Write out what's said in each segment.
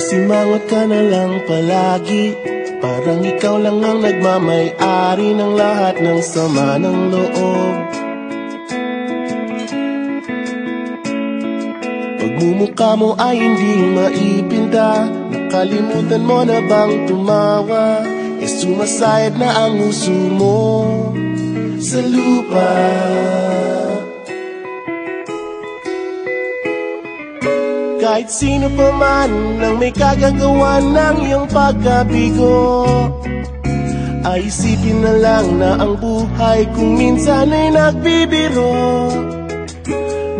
Simangot ka na lang palagi, parang ikaw lang ang nagmamay-ari ng lahat ng sama ng loob. Pagmumukha mo ay hindi maipinta, nakalimutan mo na bang tumawa? Sumasayad na ang uso mo sa lupa. Kahit sino pa man ang may kagagawa ng iyong pagkabigo, ay isipin na lang na ang buhay kung minsan ay nagbibiro.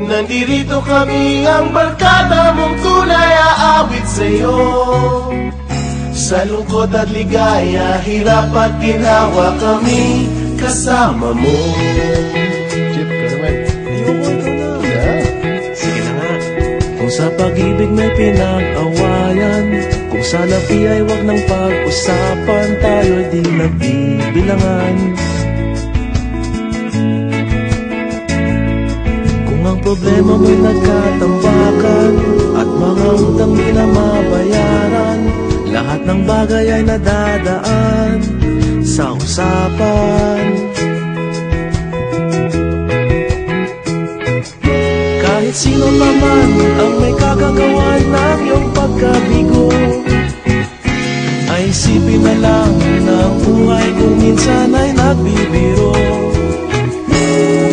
Nandirito kami, ang barkada mong tunay aawit sa'yo. Sa lungkot at ligaya, hirap at ginawa kami kasama mo. Chip, ka naman. Ayoko na. Sige na nga. Kung sa pag-ibig may pinag-awayan, kung sa labi ay wag nang pag-usapan, tayo di nagbibilangan. Kung ang problema mo'y nagkatambakan at mga utang di na mabayaran, lahat ng bagay ay nadadaan sa usapan. Kahit sino naman ang may kagagawa ng iyong pagkabigo, ay isipin na lang na ang buhay kung minsan ay nagbibiro.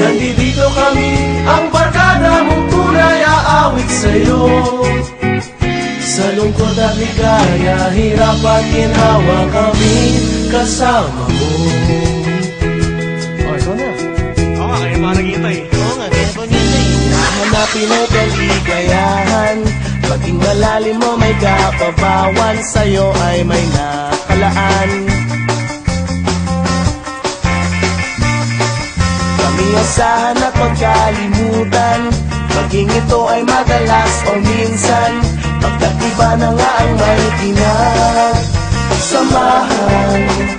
Nandito kami, ang barkada mong tunay aawit sa'yo. Sa lungkot at ligaya, hirap at ginawa kami kasama mo. Oh, ikaw na. Oo nga, kaya parang ito eh. Oo nga, kaya parang ito eh. Nahanapin ay kaligayahan, paging malalim mo may kapabawan, sa'yo ay may nakalaan. Kami asahan at magkalimutan, maging ito ay madalas o minsan, pagkat iba na nga ang may pinagsamahan.